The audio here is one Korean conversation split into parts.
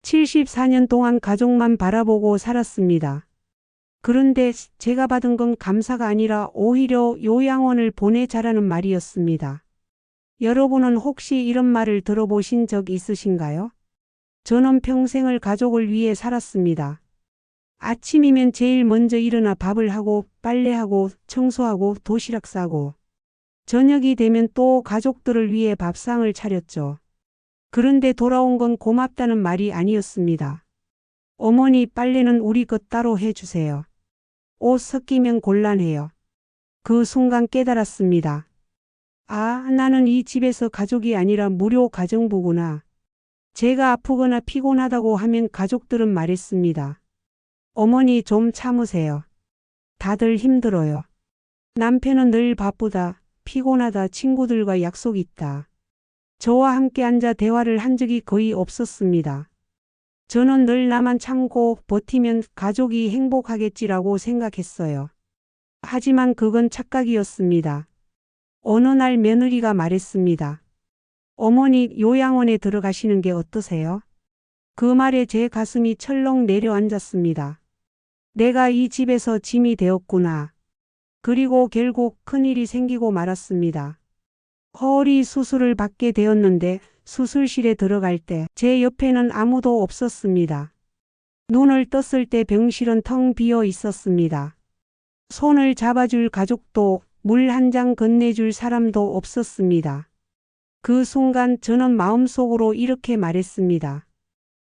74년 동안 가족만 바라보고 살았습니다. 그런데 제가 받은 건 감사가 아니라 오히려 요양원을 보내자라는 말이었습니다. 여러분은 혹시 이런 말을 들어보신 적 있으신가요? 저는 평생을 가족을 위해 살았습니다. 아침이면 제일 먼저 일어나 밥을 하고 빨래하고 청소하고 도시락 싸고 저녁이 되면 또 가족들을 위해 밥상을 차렸죠. 그런데 돌아온 건 고맙다는 말이 아니었습니다. 어머니 빨래는 우리 것 따로 해주세요. 옷 섞이면 곤란해요. 그 순간 깨달았습니다. 아, 나는 이 집에서 가족이 아니라 무료 가정부구나. 제가 아프거나 피곤하다고 하면 가족들은 말했습니다. 어머니 좀 참으세요. 다들 힘들어요. 남편은 늘 바쁘다, 피곤하다, 친구들과 약속 있다. 저와 함께 앉아 대화를 한 적이 거의 없었습니다. 저는 늘 나만 참고 버티면 가족이 행복하겠지라고 생각했어요. 하지만 그건 착각이었습니다. 어느 날 며느리가 말했습니다. 어머니 요양원에 들어가시는 게 어떠세요? 그 말에 제 가슴이 철렁 내려앉았습니다. 내가 이 집에서 짐이 되었구나. 그리고 결국 큰일이 생기고 말았습니다. 허리 수술을 받게 되었는데 수술실에 들어갈 때 제 옆에는 아무도 없었습니다. 눈을 떴을 때 병실은 텅 비어 있었습니다. 손을 잡아줄 가족도 물 한 잔 건네줄 사람도 없었습니다. 그 순간 저는 마음속으로 이렇게 말했습니다.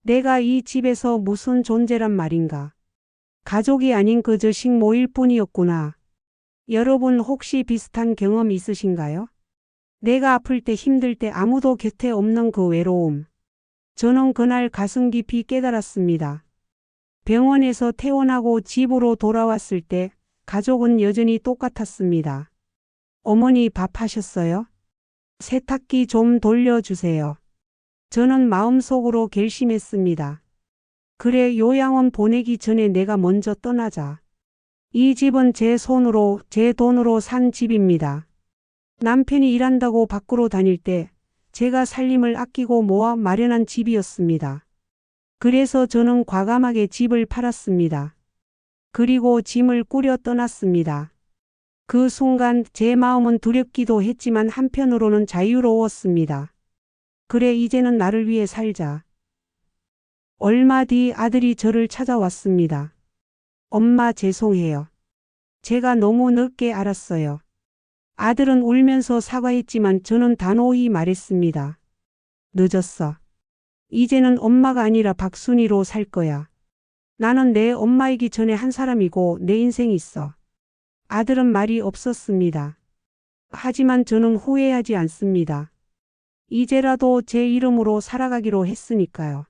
내가 이 집에서 무슨 존재란 말인가. 가족이 아닌 그저 식모일 뿐이었구나. 여러분 혹시 비슷한 경험 있으신가요? 내가 아플 때 힘들 때 아무도 곁에 없는 그 외로움. 저는 그날 가슴 깊이 깨달았습니다. 병원에서 퇴원하고 집으로 돌아왔을 때 가족은 여전히 똑같았습니다. 어머니 밥 하셨어요? 세탁기 좀 돌려주세요. 저는 마음속으로 결심했습니다. 그래, 요양원 보내기 전에 내가 먼저 떠나자. 이 집은 제 손으로, 제 돈으로 산 집입니다. 남편이 일한다고 밖으로 다닐 때 제가 살림을 아끼고 모아 마련한 집이었습니다. 그래서 저는 과감하게 집을 팔았습니다. 그리고 짐을 꾸려 떠났습니다. 그 순간 제 마음은 두렵기도 했지만 한편으로는 자유로웠습니다. 그래, 이제는 나를 위해 살자. 얼마 뒤 아들이 저를 찾아왔습니다. 엄마 죄송해요. 제가 너무 늦게 알았어요. 아들은 울면서 사과했지만 저는 단호히 말했습니다. 늦었어. 이제는 엄마가 아니라 박순이로 살 거야. 나는 내 엄마이기 전에 한 사람이고 내 인생이 있어. 아들은 말이 없었습니다. 하지만 저는 후회하지 않습니다. 이제라도 제 이름으로 살아가기로 했으니까요.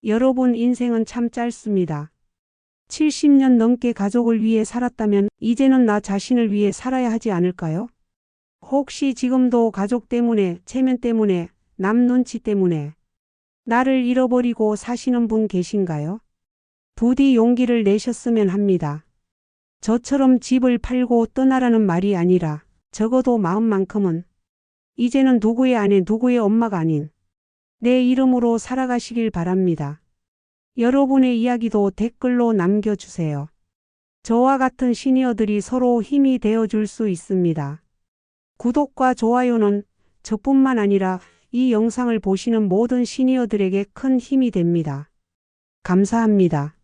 여러분 인생은 참 짧습니다. 70년 넘게 가족을 위해 살았다면 이제는 나 자신을 위해 살아야 하지 않을까요? 혹시 지금도 가족 때문에, 체면 때문에, 남 눈치 때문에 나를 잃어버리고 사시는 분 계신가요? 부디 용기를 내셨으면 합니다. 저처럼 집을 팔고 떠나라는 말이 아니라 적어도 마음만큼은 이제는 누구의 아내, 누구의 엄마가 아닌 내 이름으로 살아가시길 바랍니다. 여러분의 이야기도 댓글로 남겨주세요. 저와 같은 시니어들이 서로 힘이 되어줄 수 있습니다. 구독과 좋아요는 저뿐만 아니라 이 영상을 보시는 모든 시니어들에게 큰 힘이 됩니다. 감사합니다.